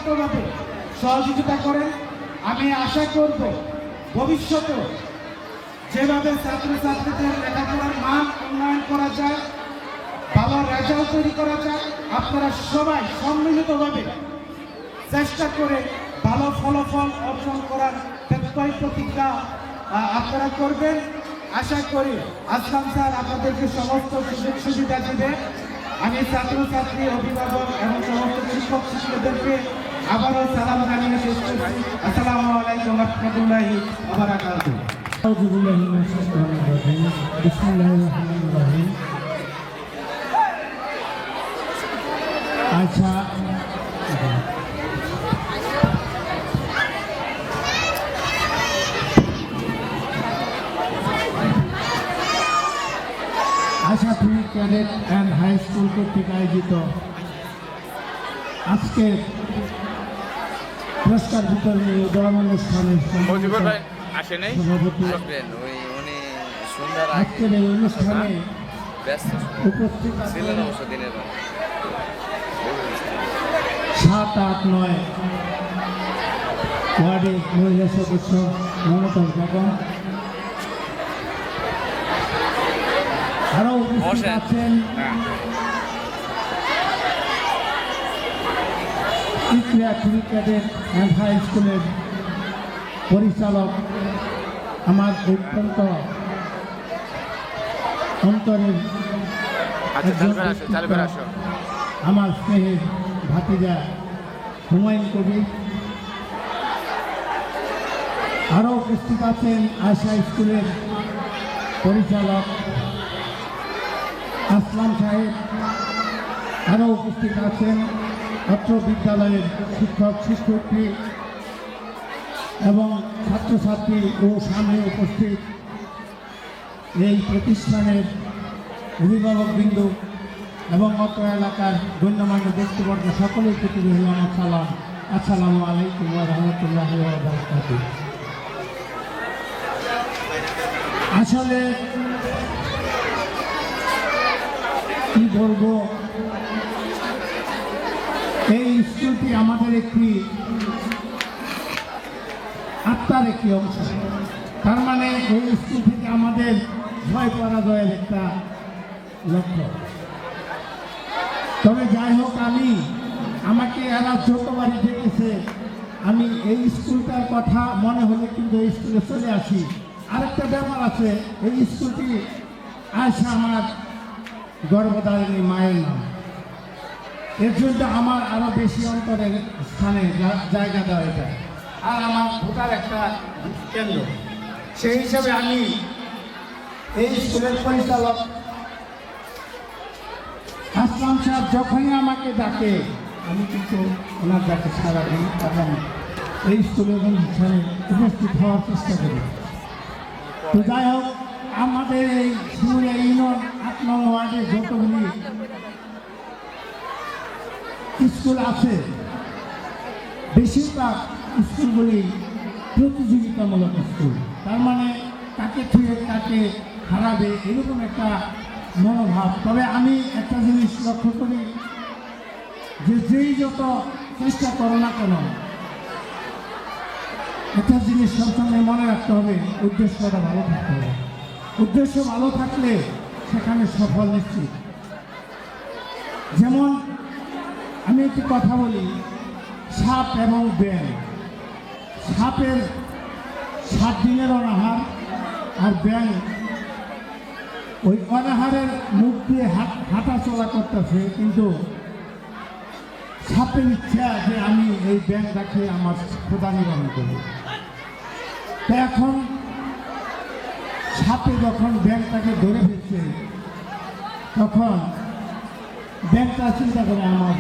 আন্তরিকভাবে সহযোগিতা করেন। আমি আশা করব ভবিষ্যতে যেভাবে ছাত্রছাত্রীদের লেখাপড়ার মান উন্নয়ন করা যায়, ভালো রেজাল্ট তৈরি করা যায়, আপনারা সবাই সম্মিলিতভাবে চেষ্টা করে ভালো ফলাফল অর্জন করার প্রতিজ্ঞা আপনারা করবেন। আশা করি আসলাম স্যার আপনাদেরকে সমস্ত সুযোগ সুবিধা দেবে। আমি ছাত্রছাত্রী, অভিভাবক এবং সমস্ত শিক্ষক শিক্ষকদেরকে আবারও সালাম জানিয়ে শেষ করছি। আসসালামু আলাইকুম ওয়া রাহমাতুল্লাহি ওয়া বারাকাতুহু। আচ্ছা, আশাফি ক্যাডেট অ্যান্ড হাই স্কুল কর্তৃক আয়োজিত আজকে পুরস্কার বিতরণী দোয়ান অনুষ্ঠানের আজকের এই অনুষ্ঠানে উপস্থিত ছিলেন 7, 8, 9 ওয়ার্ডের মহিলা সদস্য মমতাজ বেগম, আরও উপস্থিত আছেন ক্যাডেট অ্যান্ড হাই স্কুলের পরিচালক, আমার অত্যন্ত অন্তরের আমার স্নেহের ভাতিজা হুমায়ুন কবির, আরও উপস্থিত আছেন আশা স্কুলের পরিচালক আসলাম সাহেব, আরও উপস্থিত আছেন অত্র বিদ্যালয়ের শিক্ষক শিক্ষার্থী এবং ছাত্রছাত্রী ও সামনে উপস্থিত এই প্রতিষ্ঠানের অভিভাবকবৃন্দ এবং অত্র এলাকার গণ্যমান্য ব্যক্তিবর্গ সকলের প্রতি রইল আমার সালাম। আসসালামু আলাইকুম ওয়া রাহমাতুল্লাহি ওয়া বারাকাতুহু। আসলে কি বলবো, এই স্কুলটি আমাদের একটি আত্মার একটি অংশ। তার মানে এই স্কুল থেকে আমাদের ভয় পরাজয়ের একটা লক্ষ্য। তবে যাই হোক, আমাকে এরা যতবারই ডেকেছে, আমি এই স্কুলটার কথা মনে হলে কিন্তু এই স্কুলে চলে আসি। আরেকটা ব্যাপার আছে, এই স্কুলটি আয়সা আমার গর্ভধারিণী মায়ের নাম, এর জন্য আমার আরও বেশি অন্তরের স্থানে জায়গা দেওয়া যায়। আর আমার ভোটার একটা কেন্দ্র, সেই হিসাবে আমি এই স্কুলের পরিচালক আসলাম সাহেব যখনই আমাকে ডাকে, আমি কিন্তু ওনার ডাকে সারা দিই এবং এই স্কুলের অনুষ্ঠানে উপস্থিত হওয়ার চেষ্টা করি। তো যাই হোক, আমাদের এই শিমুলিয়া ইউনিয়ন 8 নং ওয়ার্ডে যতগুলি স্কুল আছে, বেশিরভাগ স্কুলগুলি প্রতিযোগিতামূলক স্কুল। তার মানে তাকে ছুঁয়ে তাকে হারাবে এরকম একটা মনোভাব। তবে আমি একটা জিনিস লক্ষ্য করি যে যেই যত চেষ্টা করো না কেন, একটা জিনিস সবসময় মনে রাখতে হবে, উদ্দেশ্যটা ভালো থাকতে হবে। উদ্দেশ্য ভালো থাকলে সেখানে সফল নিশ্চিত। যেমন আমি একটি কথা বলি, সাপ এবং ব্যাঙ। সাপের 7 দিনের অনাহার, আর ব্যাঙ ওই অনাহারের মুখ দিয়ে হাঁটা চলা করতেছে, কিন্তু সাপের ইচ্ছা যে আমি এই ব্যাঙটাকে আমার ক্ষুধা নিবারণ করব। তো এখন সাপে যখন ব্যাঙটাকে ধরে ফেলছে, তখন ব্যাঙটা চিন্তা করে আমার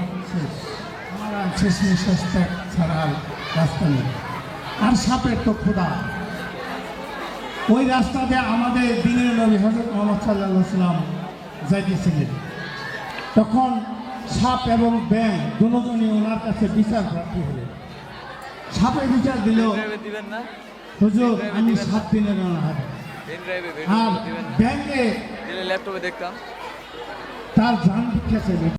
আর শেষ নিঃশ্বাস ছাড়া আর রাস্তা নেই। আর সাপের তো ক্ষুধা। ওই রাস্তা দিয়ে আমাদের দিনের নবী হযরত মুহাম্মদ সাল্লাল্লাহু আলাইহি ওয়াসাল্লাম যাইতেছিলেন। তখন সাপ এবং ব্যাঙ দুজনই ওনার কাছে বিচার প্রার্থী হলেন। সাপে বিচার দিল, হুজুর আমি 7 দিনের অনাহার, আর ব্যাঙে ল্যাপটপে দেখতাম তার জান ভিক্ষা চাইল।